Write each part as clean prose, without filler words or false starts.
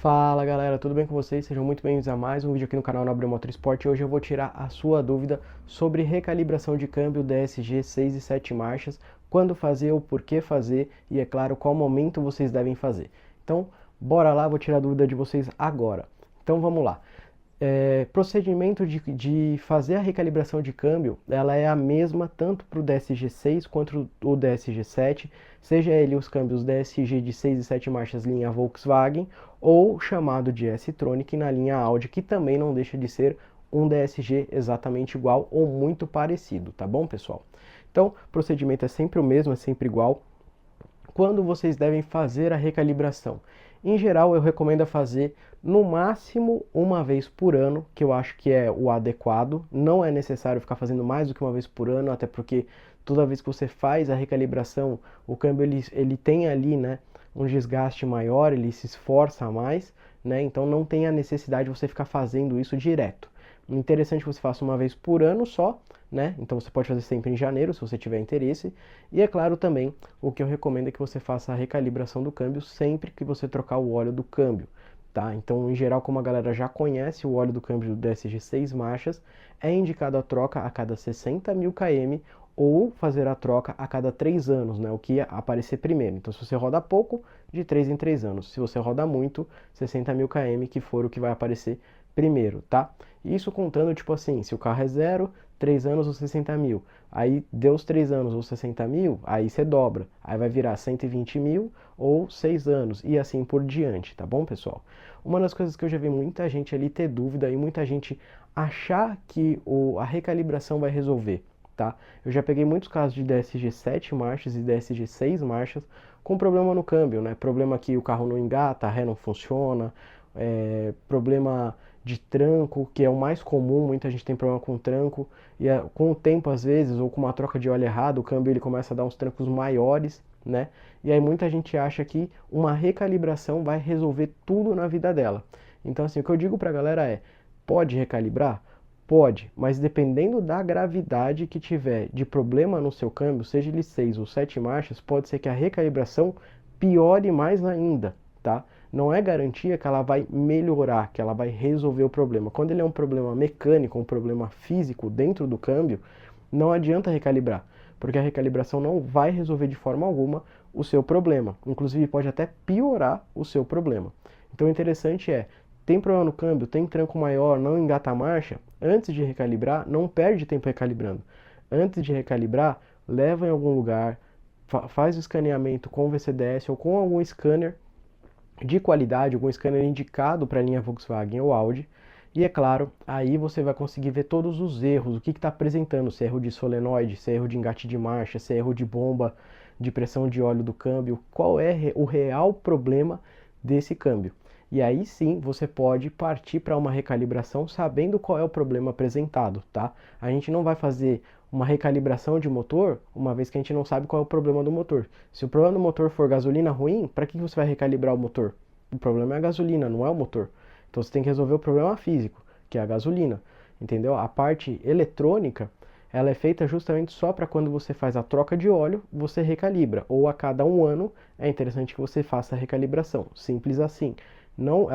Fala galera, tudo bem com vocês? Sejam muito bem-vindos a mais um vídeo aqui no canal Nobre Motorsport. Hoje eu vou tirar a sua dúvida sobre recalibração de câmbio DSG 6 e 7 marchas, quando fazer, o porquê fazer e, é claro, qual momento vocês devem fazer. Então, bora lá, vou tirar a dúvida de vocês agora. Então vamos lá. Procedimento de fazer a recalibração de câmbio, ela é a mesma tanto para o DSG6 quanto o DSG7, seja ele os câmbios DSG de 6 e 7 marchas linha Volkswagen ou chamado de S-Tronic na linha Audi, que também não deixa de ser um DSG exatamente igual ou muito parecido, tá bom, pessoal? Então, o procedimento é sempre o mesmo, é sempre igual. Quando vocês devem fazer a recalibração? Em geral, eu recomendo fazer no máximo uma vez por ano, que eu acho que é o adequado. Não é necessário ficar fazendo mais do que uma vez por ano, até porque toda vez que você faz a recalibração, o câmbio ele tem ali, né, um desgaste maior, ele se esforça mais, né? Então não tem a necessidade de você ficar fazendo isso direto. Interessante que você faça uma vez por ano só, né? Então você pode fazer sempre em janeiro, se você tiver interesse. E é claro também, o que eu recomendo é que você faça a recalibração do câmbio sempre que você trocar o óleo do câmbio, tá? Então, em geral, como a galera já conhece o óleo do câmbio do DSG 6 marchas, é indicado a troca a cada 60.000 km ou fazer a troca a cada 3 anos, né? O que aparecer primeiro. Então, se você roda pouco, de 3 em 3 anos. Se você roda muito, 60.000 km, que for o que vai aparecer primeiro, tá? Isso contando, tipo assim, se o carro é 0, 3 anos ou 60 mil. Aí deu os 3 anos ou 60 mil, aí você dobra. Aí vai virar 120 mil ou 6 anos e assim por diante, tá bom, pessoal? Uma das coisas que eu já vi muita gente ali ter dúvida e muita gente achar que a recalibração vai resolver, tá? Eu já peguei muitos casos de DSG 7 marchas e DSG 6 marchas com problema no câmbio, né? Problema que o carro não engata, a ré não funciona, problema de tranco, que é o mais comum, muita gente tem problema com tranco, e com o tempo às vezes, ou com uma troca de óleo errado, o câmbio ele começa a dar uns trancos maiores, né? E aí muita gente acha que uma recalibração vai resolver tudo na vida dela. Então assim, o que eu digo pra galera é, pode recalibrar? Pode, mas dependendo da gravidade que tiver de problema no seu câmbio, seja ele 6 ou 7 marchas, pode ser que a recalibração piore mais ainda, tá? Não é garantia que ela vai melhorar, que ela vai resolver o problema. Quando ele é um problema mecânico, um problema físico dentro do câmbio, não adianta recalibrar, porque a recalibração não vai resolver de forma alguma o seu problema. Inclusive pode até piorar o seu problema. Então o interessante é, tem problema no câmbio, tem tranco maior, não engata a marcha, antes de recalibrar, não perde tempo recalibrando. Antes de recalibrar, leva em algum lugar, faz o escaneamento com o VCDS ou com algum scanner de qualidade, algum scanner indicado para a linha Volkswagen ou Audi. E é claro, aí você vai conseguir ver todos os erros, o que está apresentando, se é erro de solenoide, se é erro de engate de marcha, se é erro de bomba, de pressão de óleo do câmbio, qual é o real problema desse câmbio. E aí sim você pode partir para uma recalibração sabendo qual é o problema apresentado, tá? A gente não vai fazer uma recalibração de motor, uma vez que a gente não sabe qual é o problema do motor. Se o problema do motor for gasolina ruim, para que você vai recalibrar o motor? O problema é a gasolina, não é o motor. Então você tem que resolver o problema físico, que é a gasolina, entendeu? A parte eletrônica, ela é feita justamente só para quando você faz a troca de óleo, você recalibra. Ou a cada um ano é interessante que você faça a recalibração. Simples assim. Não,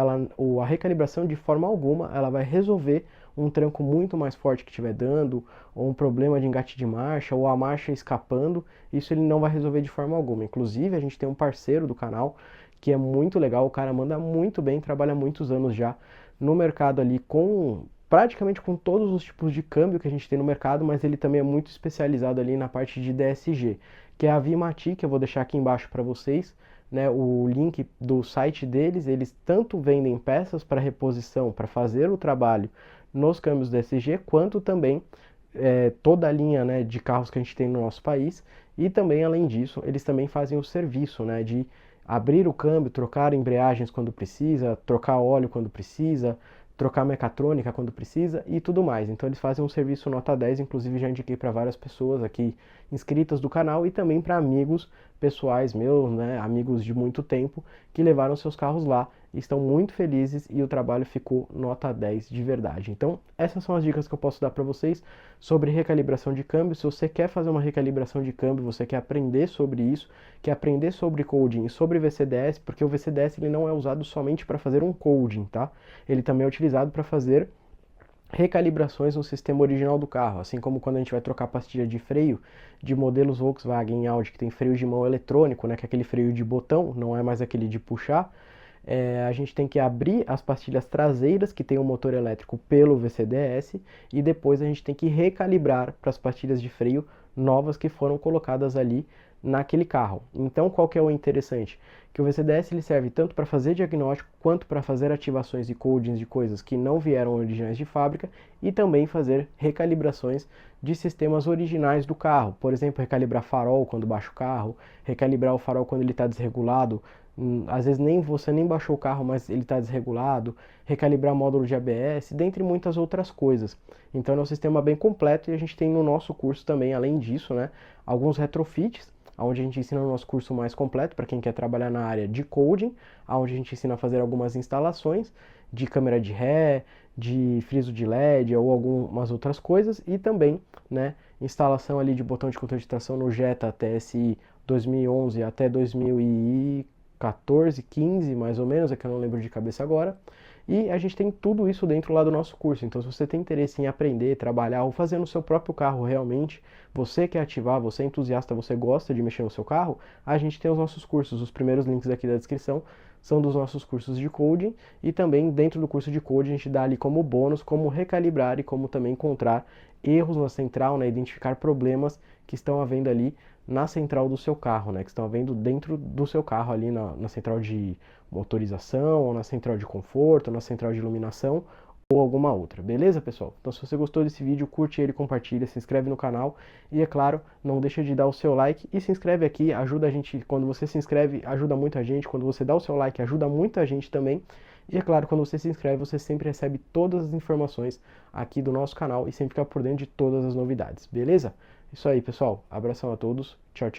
a recalibração de forma alguma, ela vai resolver um tranco muito mais forte que estiver dando, ou um problema de engate de marcha, ou a marcha escapando, isso ele não vai resolver de forma alguma. Inclusive, a gente tem um parceiro do canal que é muito legal, o cara manda muito bem, trabalha há muitos anos já no mercado ali com praticamente com todos os tipos de câmbio que a gente tem no mercado, mas ele também é muito especializado ali na parte de DSG, que é a Vimati, que eu vou deixar aqui embaixo para vocês, né, o link do site deles. Eles tanto vendem peças para reposição, para fazer o trabalho nos câmbios DSG, quanto também toda a linha, né, de carros que a gente tem no nosso país. E também, além disso, eles também fazem o serviço, né, de abrir o câmbio, trocar embreagens quando precisa, trocar óleo quando precisa, trocar mecatrônica quando precisa e tudo mais. Então eles fazem um serviço nota 10, inclusive já indiquei para várias pessoas aqui inscritas do canal e também para amigos pessoais meus, né, amigos de muito tempo, que levaram seus carros lá, estão muito felizes e o trabalho ficou nota 10 de verdade. Então, essas são as dicas que eu posso dar para vocês sobre recalibração de câmbio. Se você quer fazer uma recalibração de câmbio, você quer aprender sobre isso, quer aprender sobre coding e sobre VCDS, porque o VCDS ele não é usado somente para fazer um coding, tá? Ele também é utilizado para fazer recalibrações no sistema original do carro, assim como quando a gente vai trocar pastilha de freio de modelos Volkswagen e Audi que tem freio de mão eletrônico, né, que é aquele freio de botão, não é mais aquele de puxar. A gente tem que abrir as pastilhas traseiras que tem o motor elétrico pelo VCDS e depois a gente tem que recalibrar para as pastilhas de freio novas que foram colocadas ali naquele carro. Então, qual que é o interessante? Que o VCDS ele serve tanto para fazer diagnóstico quanto para fazer ativações e codings de coisas que não vieram originais de fábrica e também fazer recalibrações de sistemas originais do carro. Por exemplo, recalibrar farol quando baixa o carro, recalibrar o farol quando ele está desregulado. Às vezes você nem baixou o carro, mas ele está desregulado, recalibrar módulo de ABS, dentre muitas outras coisas. Então é um sistema bem completo e a gente tem no nosso curso também, além disso, né, alguns retrofits, onde a gente ensina o nosso curso mais completo para quem quer trabalhar na área de coding, onde a gente ensina a fazer algumas instalações de câmera de ré, de friso de LED ou algumas outras coisas e também, né, instalação ali de botão de controle de tração no Jetta TSI 2011 até 2014, 15 mais ou menos, é que eu não lembro de cabeça agora. E a gente tem tudo isso dentro lá do nosso curso. Então, se você tem interesse em aprender, trabalhar ou fazer no seu próprio carro realmente, você quer ativar, você é entusiasta, você gosta de mexer no seu carro, a gente tem os nossos cursos. Os primeiros links aqui da descrição são dos nossos cursos de coding e também dentro do curso de coding a gente dá ali como bônus, como recalibrar e como também encontrar erros na central, né, identificar problemas que estão havendo ali na central do seu carro, né, que estão havendo dentro do seu carro ali na central de motorização, ou na central de conforto, ou na central de iluminação, ou alguma outra, beleza, pessoal? Então, se você gostou desse vídeo, curte ele, compartilha, se inscreve no canal e, é claro, não deixa de dar o seu like e se inscreve aqui, ajuda a gente, quando você se inscreve, ajuda muita gente, quando você dá o seu like, ajuda muita gente também. E, é claro, quando você se inscreve, você sempre recebe todas as informações aqui do nosso canal e sempre fica por dentro de todas as novidades, beleza? Isso aí, pessoal. Abração a todos. Tchau, tchau.